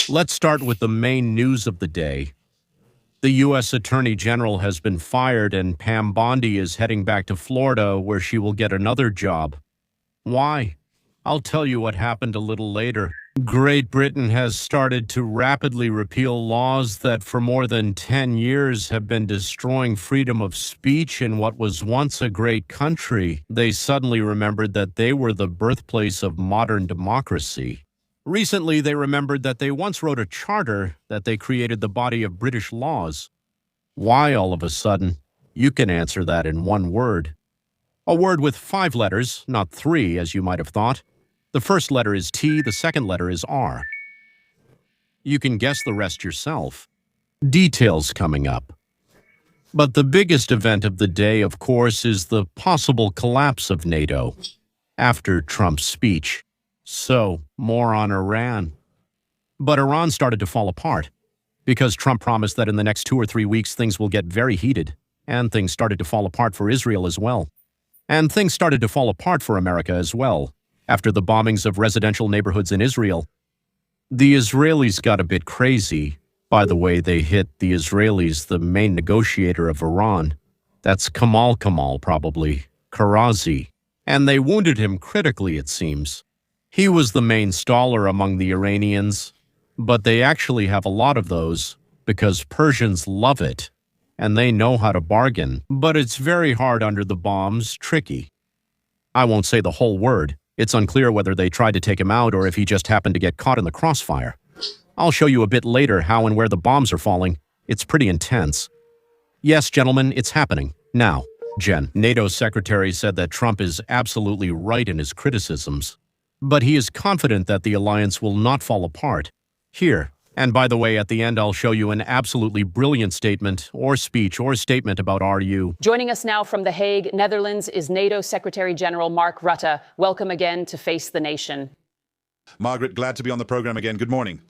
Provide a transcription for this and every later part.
Let's start with the main news of the day. The U.S. Attorney General has been fired and Pam Bondi is heading back to Florida where she will get another job. Why? I'll tell you what happened a little later. Great Britain has started to rapidly repeal laws that for more than 10 years have been destroying freedom of speech in what was once a great country. They suddenly remembered that they were the birthplace of modern democracy. Recently, they remembered that they once wrote a charter that they created the body of British laws. Why all of a sudden? You can answer that in one word. A word with 5 letters, not 3, as you might have thought. The first letter is T, the second letter is R. You can guess the rest yourself. Details coming up. But the biggest event of the day, of course, is the possible collapse of NATO after Trump's speech. So, more on Iran. But Iran started to fall apart because Trump promised that in the next 2 or 3 weeks things will get very heated, and things started to fall apart for Israel as well. And things started to fall apart for America as well after the bombings of residential neighborhoods in Israel. The Israelis got a bit crazy. By the way, they hit the Israelis, the main negotiator of Iran. That's Kamal probably, Karazi. And they wounded him critically, it seems. He was the main staller among the Iranians, but they actually have a lot of those because Persians love it, and they know how to bargain. But it's very hard under the bombs, tricky. I won't say the whole word. It's unclear whether they tried to take him out or if he just happened to get caught in the crossfire. I'll show you a bit later how and where the bombs are falling. It's pretty intense. Yes, gentlemen, it's happening. Now, Jen, NATO's secretary said that Trump is absolutely right in his criticisms. But he is confident that the alliance will not fall apart. Here, and by the way, at the end I'll show you an absolutely brilliant statement or speech or statement about RU. Joining us now from The Hague, Netherlands, is NATO Secretary General Mark Rutte. Welcome again to Face the Nation. Margaret, glad to be on the program again. Good morning.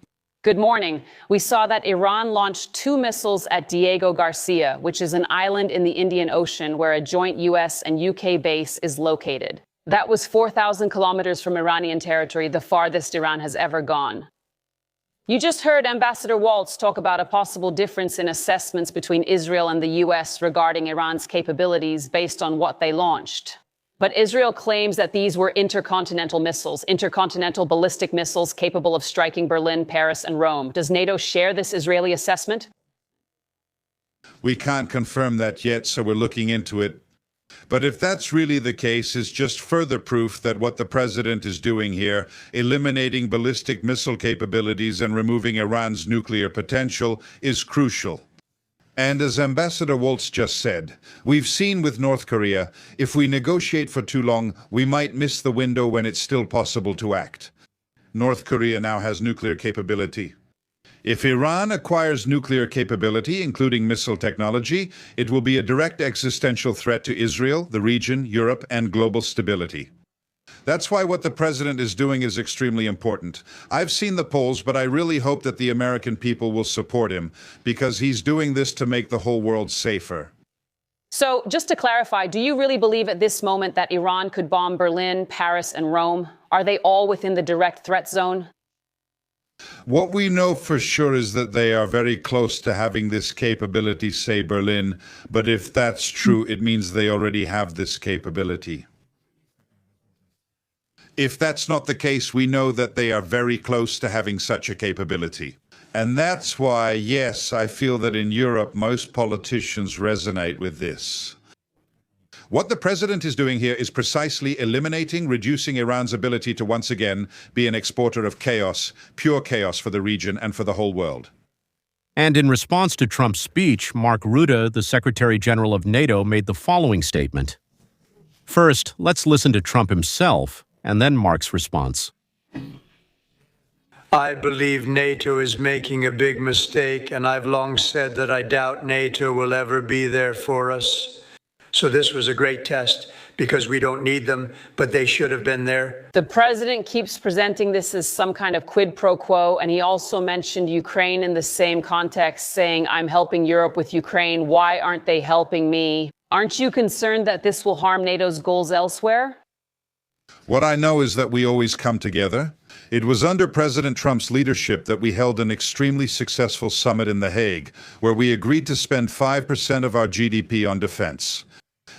Good morning. We saw that Iran launched 2 missiles at Diego Garcia, which is an island in the Indian Ocean where a joint US and UK base is located. That was 4,000 kilometers from Iranian territory, the farthest Iran has ever gone. You just heard Ambassador Waltz talk about a possible difference in assessments between Israel and the US regarding Iran's capabilities based on what they launched. But Israel claims that these were intercontinental missiles, intercontinental ballistic missiles capable of striking Berlin, Paris, and Rome. Does NATO share this Israeli assessment? We can't confirm that yet, so we're looking into it. But if that's really the case, it's just further proof that what the president is doing here, eliminating ballistic missile capabilities and removing Iran's nuclear potential, is crucial. And as Ambassador Waltz just said, we've seen with North Korea, if we negotiate for too long, we might miss the window when it's still possible to act. North Korea now has nuclear capability. If Iran acquires nuclear capability, including missile technology, it will be a direct existential threat to Israel, the region, Europe, and global stability. That's why what the president is doing is extremely important. I've seen the polls, but I really hope that the American people will support him, because he's doing this to make the whole world safer. So, just to clarify, do you really believe at this moment that Iran could bomb Berlin, Paris, and Rome? Are they all within the direct threat zone? What we know for sure is that they are very close to having this capability, say Berlin, but if that's true, it means they already have this capability. If that's not the case, we know that they are very close to having such a capability. And that's why, yes, I feel that in Europe, most politicians resonate with this. What the president is doing here is precisely reducing Iran's ability to once again be an exporter of chaos, pure chaos for the region and for the whole world. And in response to Trump's speech, Mark Rutte, the Secretary General of NATO, made the following statement. First, let's listen to Trump himself, and then Mark's response. I believe NATO is making a big mistake, and I've long said that I doubt NATO will ever be there for us. So this was a great test because we don't need them, but they should have been there. The president keeps presenting this as some kind of quid pro quo, and he also mentioned Ukraine in the same context, saying, I'm helping Europe with Ukraine. Why aren't they helping me? Aren't you concerned that this will harm NATO's goals elsewhere? What I know is that we always come together. It was under President Trump's leadership that we held an extremely successful summit in The Hague, where we agreed to spend 5% of our GDP on defense.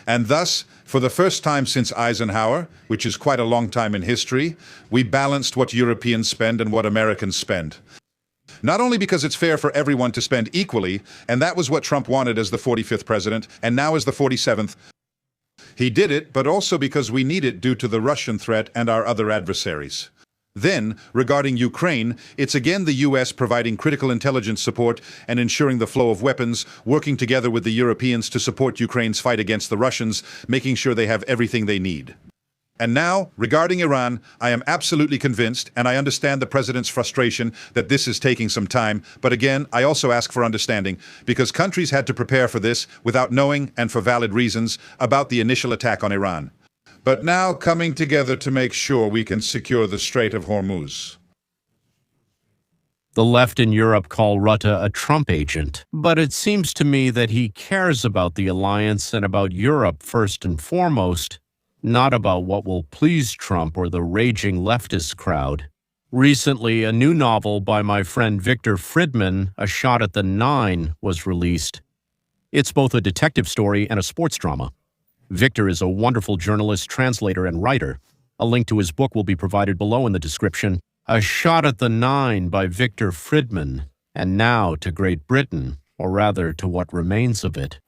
And thus, for the first time since Eisenhower, which is quite a long time in history, we balanced what Europeans spend and what Americans spend. Not only because it's fair for everyone to spend equally, and that was what Trump wanted as the 45th president, and now as the 47th. He did it, but also because we need it due to the Russian threat and our other adversaries. Then, regarding Ukraine, it's again the US providing critical intelligence support and ensuring the flow of weapons, working together with the Europeans to support Ukraine's fight against the Russians, making sure they have everything they need. And now, regarding Iran, I am absolutely convinced, and I understand the president's frustration that this is taking some time, but again, I also ask for understanding, because countries had to prepare for this without knowing, and for valid reasons, about the initial attack on Iran. But now coming together to make sure we can secure the Strait of Hormuz. The left in Europe call Rutte a Trump agent, but it seems to me that he cares about the alliance and about Europe first and foremost, not about what will please Trump or the raging leftist crowd. Recently, a new novel by my friend Victor Friedman, A Shot at the Nine, was released. It's both a detective story and a sports drama. Victor is a wonderful journalist, translator, and writer. A link to his book will be provided below in the description. A Shot at the Nine by Victor Friedman. And now to Great Britain, or rather to what remains of it.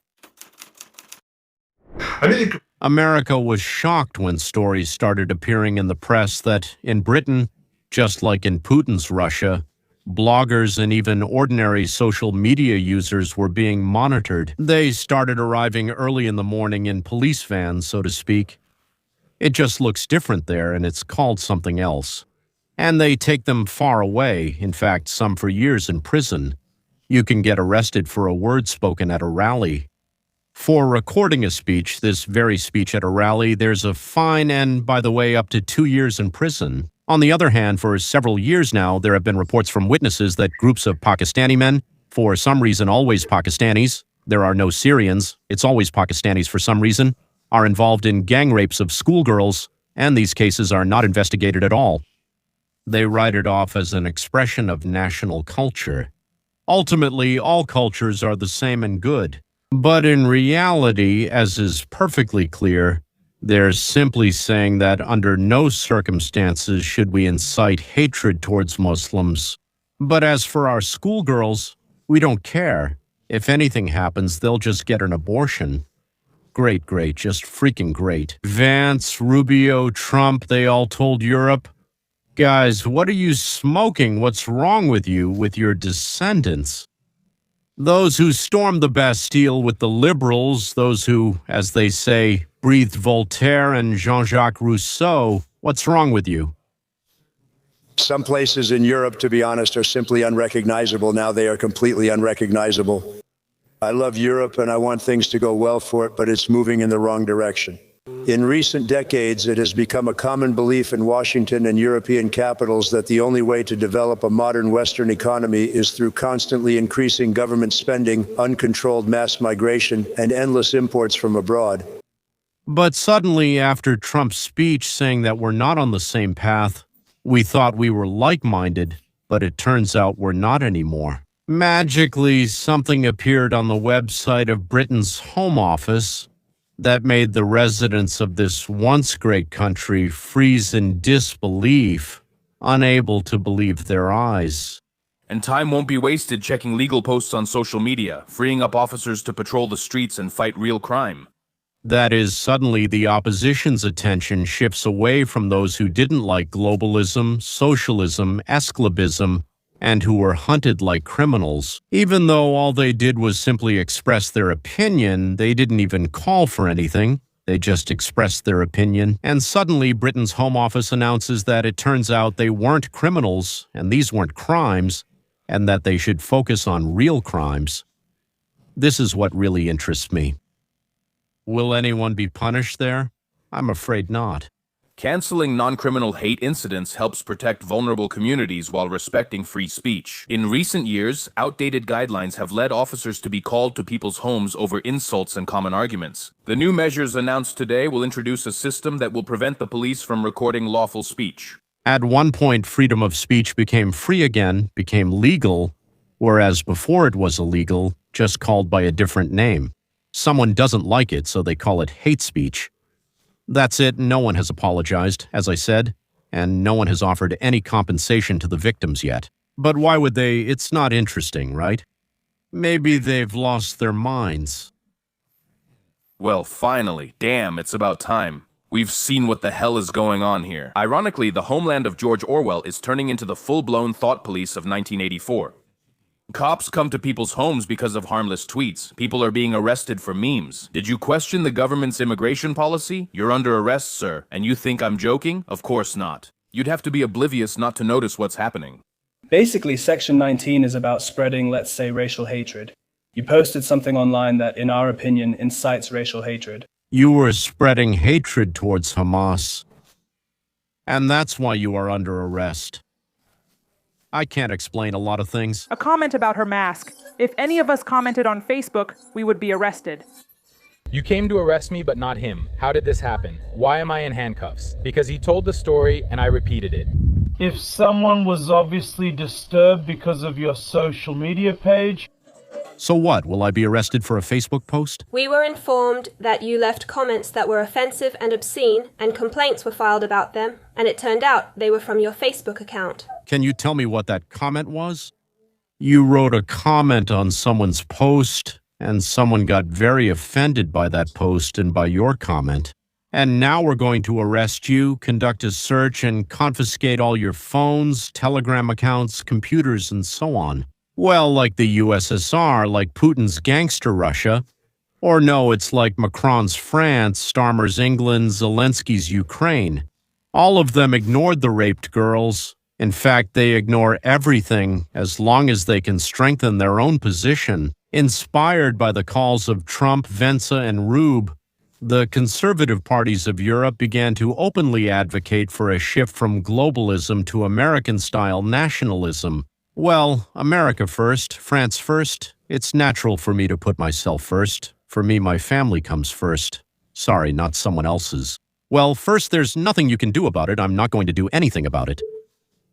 America was shocked when stories started appearing in the press that in Britain, just like in Putin's Russia, bloggers and even ordinary social media users were being monitored. They started arriving early in the morning in police vans, so to speak. It just looks different there, and it's called something else. And they take them far away, in fact, some for years in prison. You can get arrested for a word spoken at a rally. For recording a speech, this very speech at a rally, there's a fine and, by the way, up to 2 years in prison. On the other hand, for several years now, there have been reports from witnesses that groups of Pakistani men, for some reason always Pakistanis, there are no Syrians, it's always Pakistanis for some reason, are involved in gang rapes of schoolgirls, and these cases are not investigated at all. They write it off as an expression of national culture. Ultimately, all cultures are the same and good. But in reality, as is perfectly clear, they're simply saying that under no circumstances should we incite hatred towards Muslims. But as for our schoolgirls, we don't care. If anything happens, they'll just get an abortion. Great, just freaking great. Vance, Rubio, Trump, they all told Europe, guys, what are you smoking? What's wrong with you, with your descendants? Those who stormed the Bastille with the liberals, those who, as they say, breathed Voltaire and Jean-Jacques Rousseau, what's wrong with you? Some places in Europe, to be honest, are simply unrecognizable. Now they are completely unrecognizable. I love Europe and I want things to go well for it, but it's moving in the wrong direction. In recent decades, it has become a common belief in Washington and European capitals that the only way to develop a modern Western economy is through constantly increasing government spending, uncontrolled mass migration, and endless imports from abroad. But suddenly, after Trump's speech saying that we're not on the same path, we thought we were like-minded, but it turns out we're not anymore. Magically, something appeared on the website of Britain's Home Office that made the residents of this once great country freeze in disbelief, unable to believe their eyes. And time won't be wasted checking legal posts on social media, freeing up officers to patrol the streets and fight real crime. That is, suddenly the opposition's attention shifts away from those who didn't like globalism, socialism, esclavism, and who were hunted like criminals. Even though all they did was simply express their opinion, they didn't even call for anything. They just expressed their opinion. And suddenly Britain's Home Office announces that it turns out they weren't criminals, and these weren't crimes, and that they should focus on real crimes. This is what really interests me. Will anyone be punished there? I'm afraid not. Canceling non-criminal hate incidents helps protect vulnerable communities while respecting free speech. In recent years, outdated guidelines have led officers to be called to people's homes over insults and common arguments. The new measures announced today will introduce a system that will prevent the police from recording lawful speech. At one point, freedom of speech became free again, became legal, whereas before it was illegal, just called by a different name. Someone doesn't like it, so they call it hate speech. That's it. No one has apologized, as I said, and no one has offered any compensation to the victims yet. But why would they? It's not interesting, right? Maybe they've lost their minds. Well, finally. Damn, it's about time. We've seen what the hell is going on here. Ironically, the homeland of George Orwell is turning into the full-blown thought police of 1984. Cops come to people's homes because of harmless tweets. People are being arrested for memes. Did you question the government's immigration policy? You're under arrest, sir. And you think I'm joking? Of course not. You'd have to be oblivious not to notice what's happening. Basically, Section 19 is about spreading, let's say, racial hatred. You posted something online that, in our opinion, incites racial hatred. You were spreading hatred towards Hamas. And that's why you are under arrest. I can't explain a lot of things. A comment about her mask. If any of us commented on Facebook, we would be arrested. You came to arrest me, but not him. How did this happen? Why am I in handcuffs? Because he told the story and I repeated it. If someone was obviously disturbed because of your social media page. So what? Will I be arrested for a Facebook post? We were informed that you left comments that were offensive and obscene, and complaints were filed about them, and it turned out they were from your Facebook account. Can you tell me what that comment was? You wrote a comment on someone's post, and someone got very offended by that post and by your comment. And now we're going to arrest you, conduct a search, and confiscate all your phones, Telegram accounts, computers, and so on. Well, like the USSR, like Putin's gangster Russia. Or no, it's like Macron's France, Starmer's England, Zelensky's Ukraine. All of them ignored the raped girls. In fact, they ignore everything as long as they can strengthen their own position. Inspired by the calls of Trump, Vance, and Rube, the conservative parties of Europe began to openly advocate for a shift from globalism to American-style nationalism. Well, America first, France first. It's natural for me to put myself first. For me, my family comes first. Sorry, not someone else's. Well, first, there's nothing you can do about it. I'm not going to do anything about it.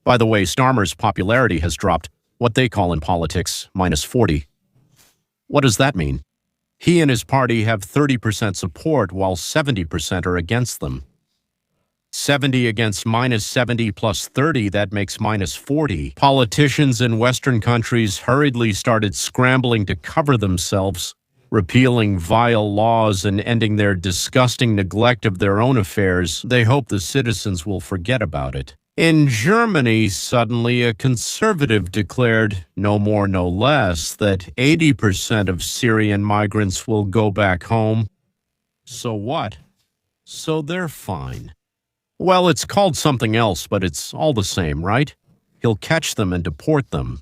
By the way, Starmer's popularity has dropped, what they call in politics, -40. What does that mean? He and his party have 30% support, while 70% are against them. 70 against -70 plus 30, that makes -40. Politicians in Western countries hurriedly started scrambling to cover themselves, repealing vile laws and ending their disgusting neglect of their own affairs. They hope the citizens will forget about it. In Germany, suddenly a conservative declared, no more no less, that 80% of Syrian migrants will go back home. So what? So they're fine. Well, it's called something else, but it's all the same, right? He'll catch them and deport them.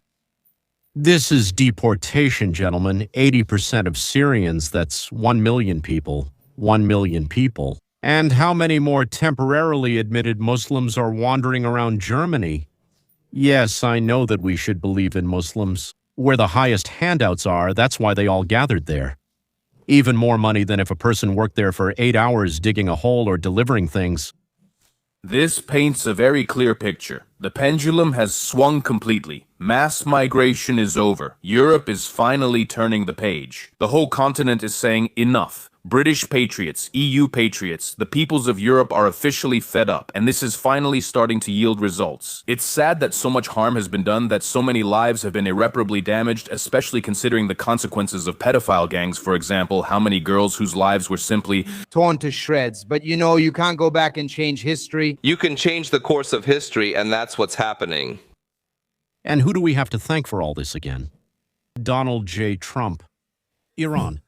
This is deportation, gentlemen. 80% of Syrians, that's 1 million people. 1 million people. And how many more temporarily admitted Muslims are wandering around Germany? Yes, I know that we should believe in Muslims. Where the highest handouts are, that's why they all gathered there. Even more money than if a person worked there for 8 hours digging a hole or delivering things. This paints a very clear picture. The pendulum has swung completely. Mass migration is over. Europe is finally turning the page. The whole continent is saying enough. British patriots, EU patriots, the peoples of Europe are officially fed up, and this is finally starting to yield results. It's sad that so much harm has been done, that so many lives have been irreparably damaged, especially considering the consequences of pedophile gangs, for example, how many girls whose lives were simply torn to shreds. But you know, you can't go back and change history. You can change the course of history, and that's what's happening. And who do we have to thank for all this again? Donald J. Trump. Iran.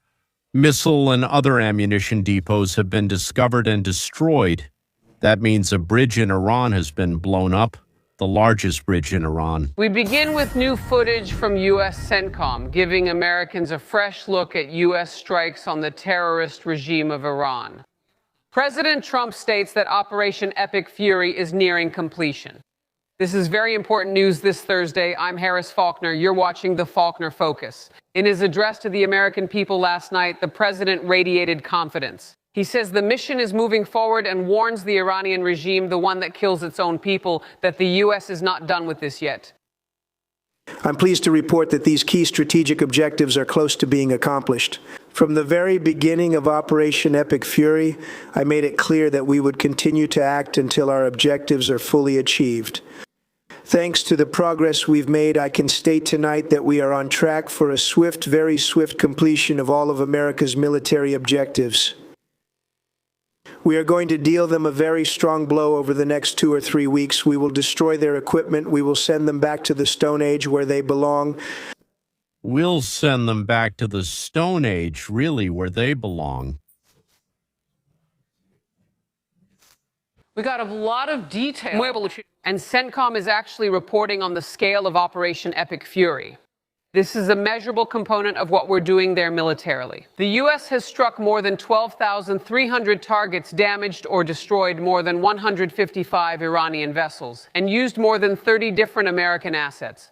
Missile and other ammunition depots have been discovered and destroyed. That means a bridge in Iran has been blown up, the largest bridge in Iran. We begin with new footage from U.S. CENTCOM, giving Americans a fresh look at U.S. strikes on the terrorist regime of Iran. President Trump states that Operation Epic Fury is nearing completion. This is very important news this Thursday. I'm Harris Faulkner. You're watching the Faulkner Focus. In his address to the American people last night, the president radiated confidence. He says the mission is moving forward and warns the Iranian regime, the one that kills its own people, that the U.S. is not done with this yet. I'm pleased to report that these key strategic objectives are close to being accomplished. From the very beginning of Operation Epic Fury, I made it clear that we would continue to act until our objectives are fully achieved. Thanks to the progress we've made, I can state tonight that we are on track for a swift, very swift completion of all of America's military objectives. We are going to deal them a very strong blow over the next 2 or 3 weeks. We will destroy their equipment. We will send them back to the Stone Age where they belong. We'll send them back to the Stone Age, really, where they belong. We got a lot of detail. And CENTCOM is actually reporting on the scale of Operation Epic Fury. This is a measurable component of what we're doing there militarily. The U.S. has struck more than 12,300 targets, damaged or destroyed more than 155 Iranian vessels, and used more than 30 different American assets.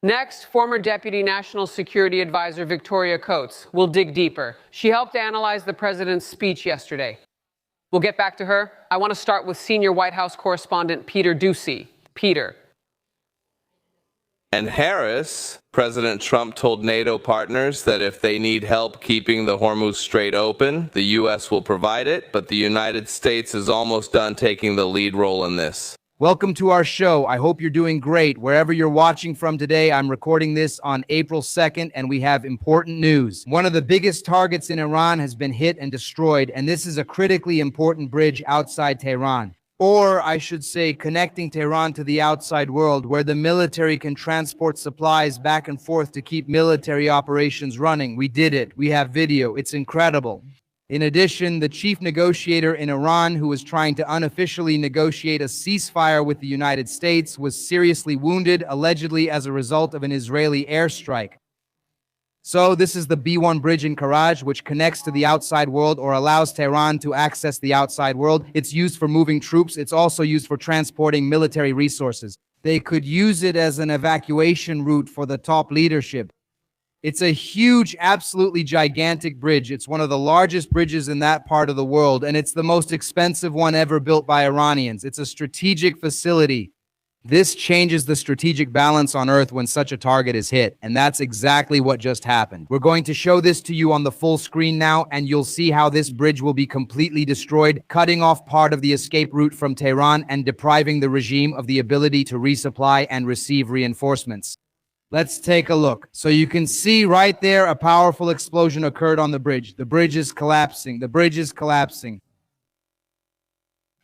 Next, former Deputy National Security Advisor Victoria Coates will dig deeper. She helped analyze the president's speech yesterday. We'll get back to her. I want to start with senior White House correspondent Peter Doocy. Peter. And Harris, President Trump told NATO partners that if they need help keeping the Hormuz Strait open, the U.S. will provide it, but the United States is almost done taking the lead role in this. Welcome to our show. I hope you're doing great. Wherever you're watching from today, I'm recording this on April 2nd, and we have important news. One of the biggest targets in Iran has been hit and destroyed, and this is a critically important bridge outside Tehran. Or, I should say, connecting Tehran to the outside world, where the military can transport supplies back and forth to keep military operations running. We did it. We have video. It's incredible. In addition, the chief negotiator in Iran, who was trying to unofficially negotiate a ceasefire with the United States, was seriously wounded, allegedly as a result of an Israeli airstrike. So this is the B1 bridge in Karaj, which connects to the outside world or allows Tehran to access the outside world. It's used for moving troops. It's also used for transporting military resources. They could use it as an evacuation route for the top leadership. It's a huge, absolutely gigantic bridge. It's one of the largest bridges in that part of the world, and it's the most expensive one ever built by Iranians. It's a strategic facility. This changes the strategic balance on Earth when such a target is hit, and that's exactly what just happened. We're going to show this to you on the full screen now, and you'll see how this bridge will be completely destroyed, cutting off part of the escape route from Tehran and depriving the regime of the ability to resupply and receive reinforcements. Let's take a look. So you can see right there a powerful explosion occurred on the bridge. The bridge is collapsing. The bridge is collapsing.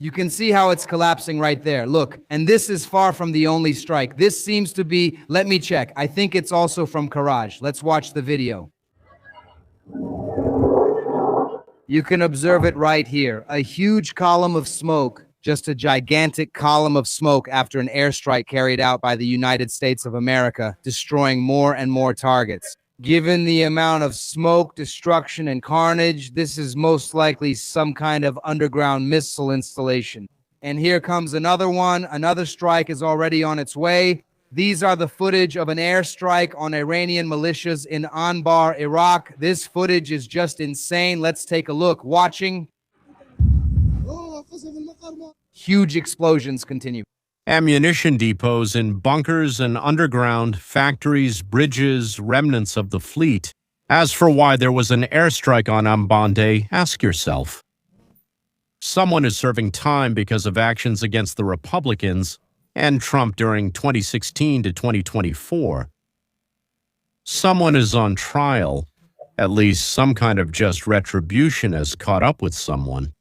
You can see how it's collapsing right there. Look, and this is far from the only strike. This seems to be, let me check. I think it's also from Karaj. Let's watch the video. You can observe it right here. A huge column of smoke, just a gigantic column of smoke after an airstrike carried out by the United States of America, destroying more and more targets. Given the amount of smoke, destruction, and carnage, this is most likely some kind of underground missile installation. And here comes another one. Another strike is already on its way. These are the footage of an airstrike on Iranian militias in Anbar, Iraq. This footage is just insane. Let's take a look. Watching. Huge explosions continue. Ammunition depots in bunkers and underground, factories, bridges, remnants of the fleet. As for why there was an airstrike on Bondi, ask yourself. Someone is serving time because of actions against the Republicans and Trump during 2016 to 2024. Someone is on trial. At least some kind of just retribution has caught up with someone.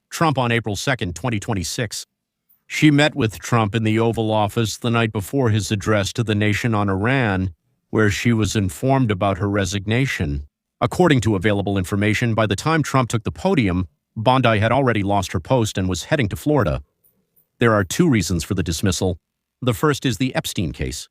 Trump on April 2nd, 2026. She met with Trump in the Oval Office the night before his address to the nation on Iran, where she was informed about her resignation. According to available information, by the time Trump took the podium, Bondi had already lost her post and was heading to Florida. There are two reasons for the dismissal. The first is the Epstein case.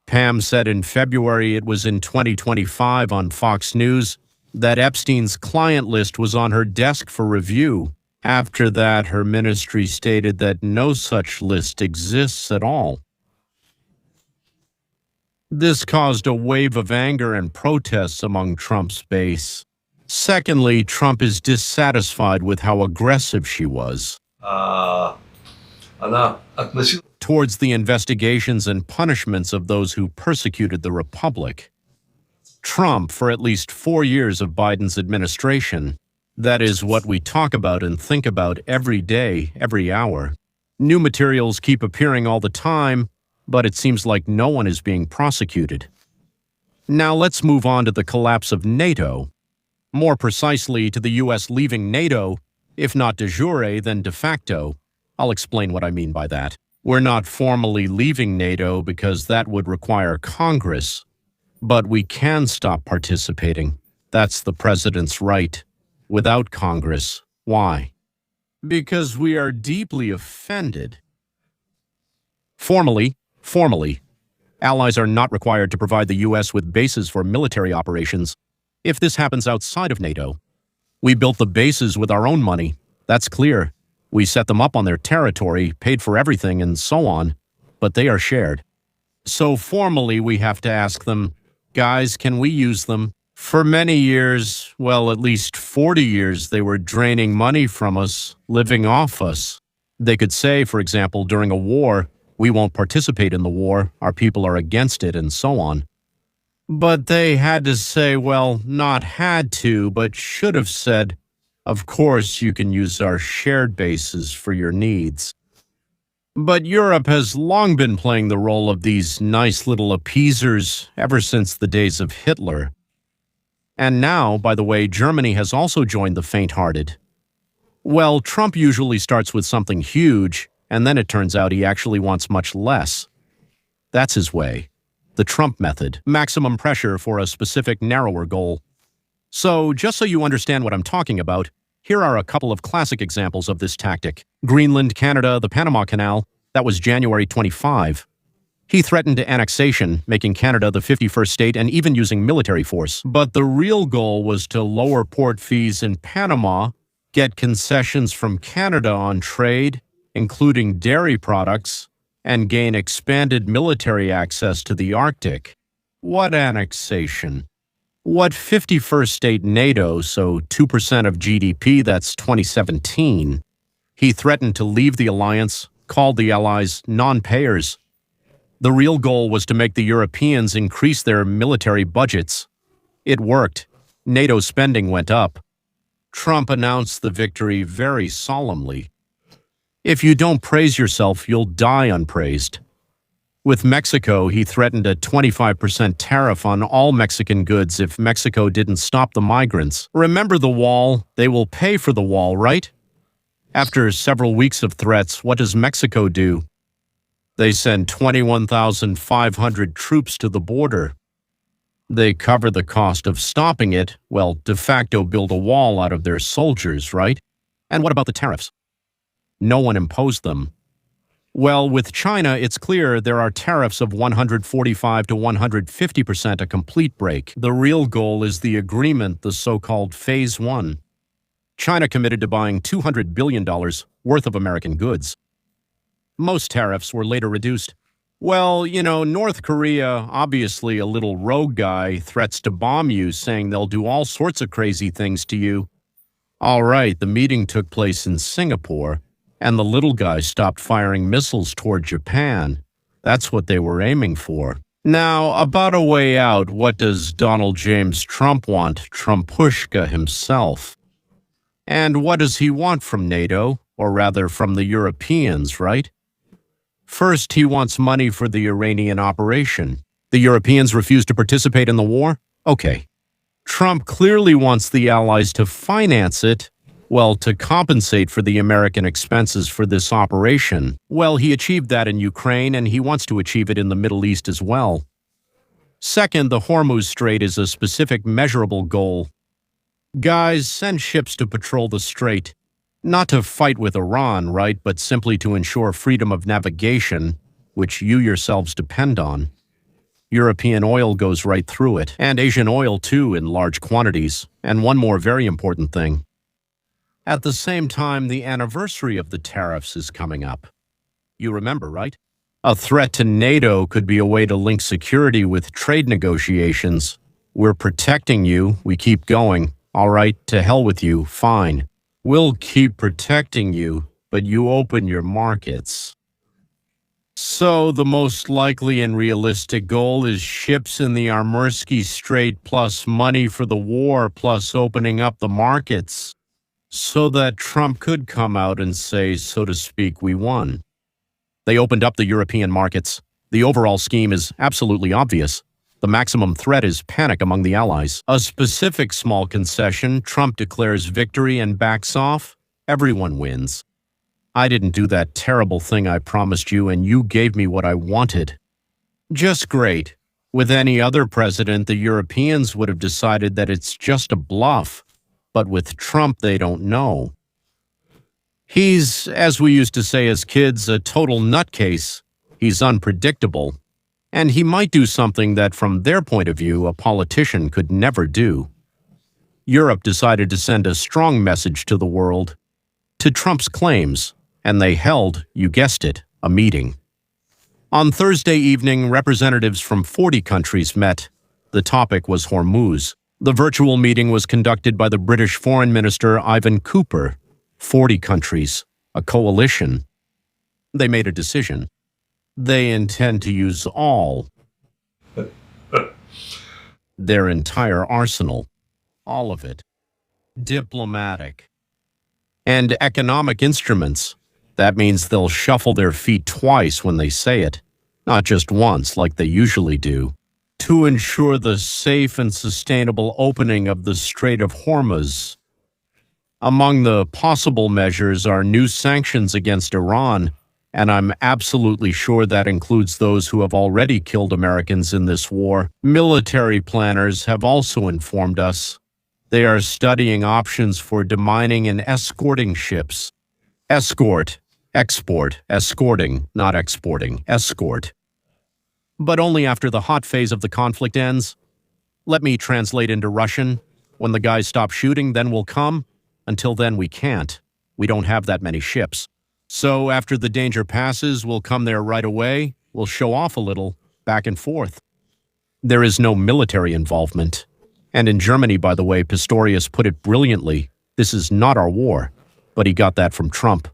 Pam said in February, it was in 2025 on Fox News, that Epstein's client list was on her desk for review. After that, her ministry stated that no such list exists at all. This caused a wave of anger and protests among Trump's base. Secondly, Trump is dissatisfied with how aggressive she was towards the investigations and punishments of those who persecuted the Republic. Trump, for at least 4 years of Biden's administration, that is what we talk about and think about every day, every hour. New materials keep appearing all the time, but it seems like no one is being prosecuted. Now let's move on to the collapse of NATO. More precisely, to the U.S. leaving NATO, if not de jure, then de facto. I'll explain what I mean by that. We're not formally leaving NATO because that would require Congress, but we can stop participating. That's the president's right. Without Congress. Why? Because we are deeply offended. Formally, allies are not required to provide the U.S. with bases for military operations if this happens outside of NATO. We built the bases with our own money. That's clear. We set them up on their territory, paid for everything, and so on, but they are shared. So formally, we have to ask them, guys, can we use them? For many years, well, at least 40 years, they were draining money from us, living off us. They could say, for example, during a war, we won't participate in the war, our people are against it, and so on. But they had to say, well, not had to, but should have said, of course you can use our shared bases for your needs. But Europe has long been playing the role of these nice little appeasers ever since the days of Hitler. And now, by the way, Germany has also joined the faint-hearted. Well, Trump usually starts with something huge, and then it turns out he actually wants much less. That's his way. The Trump method. Maximum pressure for a specific, narrower goal. So, just so you understand what I'm talking about, here are a couple of classic examples of this tactic. Greenland, Canada, the Panama Canal. That was January 25. He threatened annexation, making Canada the 51st state and even using military force. But the real goal was to lower port fees in Panama, get concessions from Canada on trade, including dairy products, and gain expanded military access to the Arctic. What annexation? What 51st state NATO, so 2% of GDP, that's 2017. He threatened to leave the alliance, called the allies non-payers. The real goal was to make the Europeans increase their military budgets. It worked. NATO spending went up. Trump announced the victory very solemnly. If you don't praise yourself, you'll die unpraised. With Mexico, he threatened a 25% tariff on all Mexican goods if Mexico didn't stop the migrants. Remember the wall? They will pay for the wall, right? After several weeks of threats, what does Mexico do? They send 21,500 troops to the border. They cover the cost of stopping it, well, de facto build a wall out of their soldiers, right? And what about the tariffs? No one imposed them. Well, with China, it's clear there are tariffs of 145 to 150%, a complete break. The real goal is the agreement, the so-called Phase 1. China committed to buying $200 billion worth of American goods. Most tariffs were later reduced. Well, you know, North Korea, obviously a little rogue guy, threats to bomb you, saying they'll do all sorts of crazy things to you. All right, the meeting took place in Singapore, and the little guy stopped firing missiles toward Japan. That's what they were aiming for. Now, about a way out, what does Donald James Trump want? Trumpushka himself. And what does he want from NATO, or rather from the Europeans, right? First, he wants money for the Iranian operation. The Europeans refuse to participate in the war? Okay. Trump clearly wants the allies to finance it, well, to compensate for the American expenses for this operation. Well, he achieved that in Ukraine, and he wants to achieve it in the Middle East as well. Second, the Hormuz Strait is a specific measurable goal. Guys, send ships to patrol the strait. Not to fight with Iran, right, but simply to ensure freedom of navigation, which you yourselves depend on. European oil goes right through it, and Asian oil too in large quantities. And one more very important thing. At the same time, the anniversary of the tariffs is coming up. You remember, right? A threat to NATO could be a way to link security with trade negotiations. We're protecting you, we keep going. All right, to hell with you, fine. We'll keep protecting you, but you open your markets. So the most likely and realistic goal is ships in the Armursky Strait plus money for the war plus opening up the markets so that Trump could come out and say, so to speak, we won. They opened up the European markets. The overall scheme is absolutely obvious. The maximum threat is panic among the allies. A specific small concession, Trump declares victory and backs off. Everyone wins. I didn't do that terrible thing I promised you, and you gave me what I wanted. Just great. With any other president, the Europeans would have decided that it's just a bluff. But with Trump, they don't know. He's, as we used to say as kids, a total nutcase. He's unpredictable. And he might do something that, from their point of view, a politician could never do. Europe decided to send a strong message to the world, to Trump's claims, and they held, you guessed it, a meeting. On Thursday evening, representatives from 40 countries met. The topic was Hormuz. The virtual meeting was conducted by the British Foreign Minister Ivan Cooper. 40 countries, a coalition. They made a decision. They intend to use all, their entire arsenal, all of it, diplomatic and economic instruments. That means they'll shuffle their feet twice when they say it, not just once like they usually do, to ensure the safe and sustainable opening of the Strait of Hormuz. Among the possible measures are new sanctions against Iran, and I'm absolutely sure that includes those who have already killed Americans in this war. Military planners have also informed us. They are studying options for demining and escorting ships. Escort, export, escorting, not exporting, escort. But only after the hot phase of the conflict ends. Let me translate into Russian. When the guys stop shooting, then we'll come. Until then, we can't. We don't have that many ships. So after the danger passes, we'll come there right away. We'll show off a little, back and forth. There is no military involvement. And in Germany, by the way, Pistorius put it brilliantly. This is not our war. But he got that from Trump.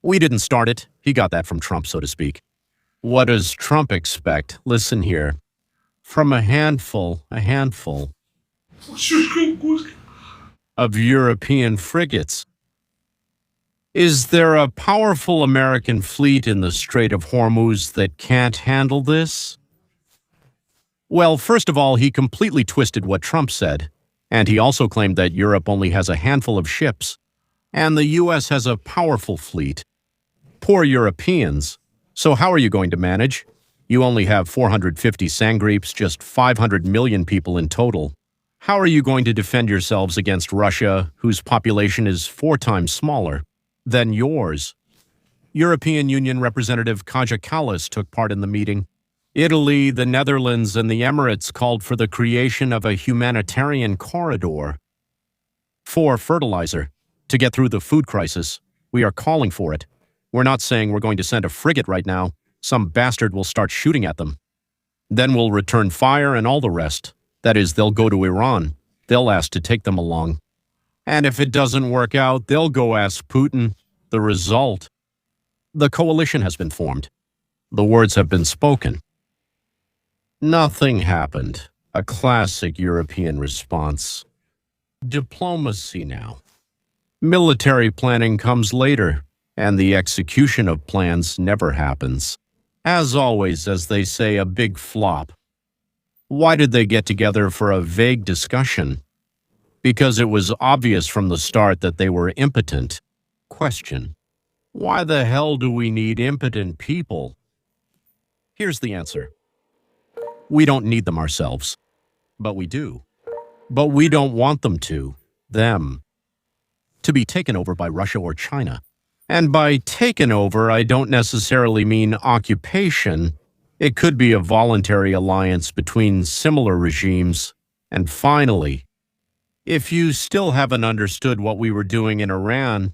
We didn't start it. He got that from Trump, so to speak. What does Trump expect? Listen here. From a handful of European frigates. Is there a powerful American fleet in the Strait of Hormuz that can't handle this? Well, first of all, he completely twisted what Trump said, and he also claimed that Europe only has a handful of ships, and the U.S. has a powerful fleet. Poor Europeans. So how are you going to manage? You only have 450 Sangreeps, just 500 million people in total. How are you going to defend yourselves against Russia, whose population is 4 times smaller than yours? European Union Representative Kaja Kallas took part in the meeting. Italy, the Netherlands, and the Emirates called for the creation of a humanitarian corridor for fertilizer to get through the food crisis. We are calling for it. We're not saying we're going to send a frigate right now. Some bastard will start shooting at them. Then we'll return fire and all the rest. That is, they'll go to Iran. They'll ask to take them along. And if it doesn't work out, they'll go ask Putin. The result. The coalition has been formed. The words have been spoken. Nothing happened. A classic European response. Diplomacy now. Military planning comes later, and the execution of plans never happens. As always, as they say, a big flop. Why did they get together for a vague discussion? Because it was obvious from the start that they were impotent. Question. Why the hell do we need impotent people? Here's the answer. We don't need them ourselves. But we do. But we don't want them to. Them. To be taken over by Russia or China. And by taken over, I don't necessarily mean occupation. It could be a voluntary alliance between similar regimes. And finally, if you still haven't understood what we were doing in Iran,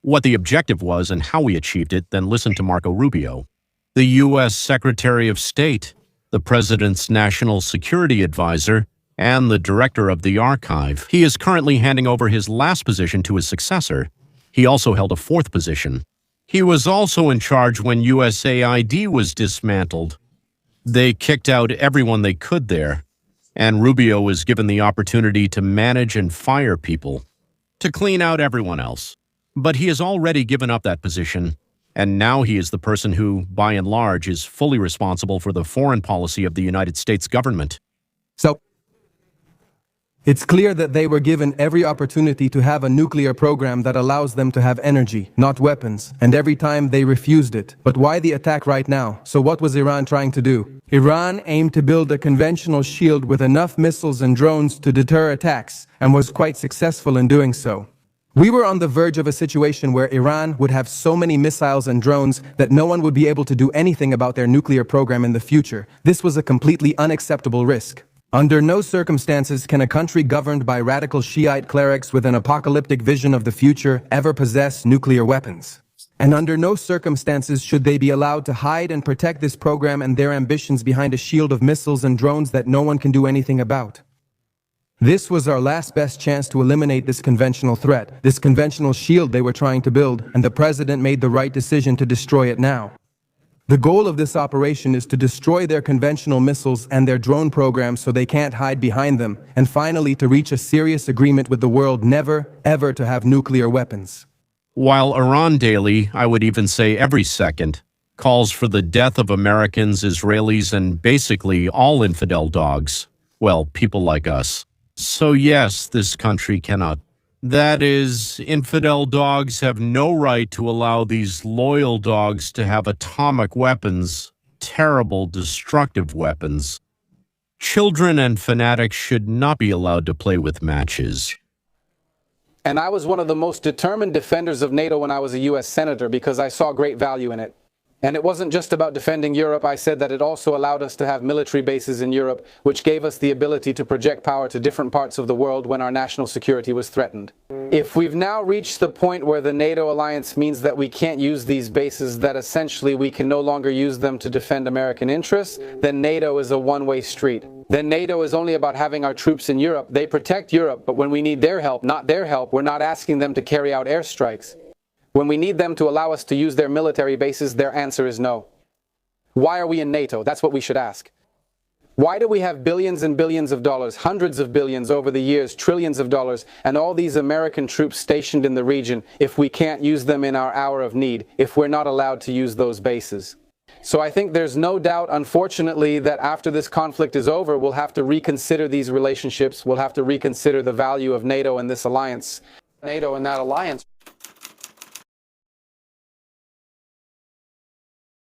what the objective was and how we achieved it, then listen to Marco Rubio, the U.S. Secretary of State, the President's National Security Advisor, and the director of the archive. He is currently handing over his last position to his successor. He also held a fourth position. He was also in charge when USAID was dismantled. They kicked out everyone they could there, and Rubio was given the opportunity to manage and fire people, to clean out everyone else. But he has already given up that position, and now he is the person who, by and large, is fully responsible for the foreign policy of the United States government. So, it's clear that they were given every opportunity to have a nuclear program that allows them to have energy, not weapons, and every time they refused it. But why the attack right now? So what was Iran trying to do? Iran aimed to build a conventional shield with enough missiles and drones to deter attacks, and was quite successful in doing so. We were on the verge of a situation where Iran would have so many missiles and drones that no one would be able to do anything about their nuclear program in the future. This was a completely unacceptable risk. Under no circumstances can a country governed by radical Shiite clerics with an apocalyptic vision of the future ever possess nuclear weapons. And under no circumstances should they be allowed to hide and protect this program and their ambitions behind a shield of missiles and drones that no one can do anything about. This was our last best chance to eliminate this conventional threat, this conventional shield they were trying to build, and the president made the right decision to destroy it now. The goal of this operation is to destroy their conventional missiles and their drone programs so they can't hide behind them, and finally to reach a serious agreement with the world never, ever to have nuclear weapons. While Iran daily, I would even say every second, calls for the death of Americans, Israelis, and basically all infidel dogs, well, people like us. So yes, this country cannot. That is, infidel dogs have no right to allow these loyal dogs to have atomic weapons, terrible, destructive weapons. Children and fanatics should not be allowed to play with matches. And I was one of the most determined defenders of NATO when I was a U.S. Senator because I saw great value in it. And it wasn't just about defending Europe. I said that it also allowed us to have military bases in Europe, which gave us the ability to project power to different parts of the world when our national security was threatened. If we've now reached the point where the NATO alliance means that we can't use these bases, that essentially we can no longer use them to defend American interests, then NATO is a one-way street. Then NATO is only about having our troops in Europe. They protect Europe, but when we need their help, we're not asking them to carry out airstrikes. When we need them to allow us to use their military bases, their answer is no. Why are we in NATO? That's what we should ask. Why do we have billions and billions of dollars, hundreds of billions over the years, trillions of dollars, and all these American troops stationed in the region if we can't use them in our hour of need, if we're not allowed to use those bases? So I think there's no doubt, unfortunately, that after this conflict is over, we'll have to reconsider these relationships. We'll have to reconsider the value of NATO and this alliance. NATO and that alliance.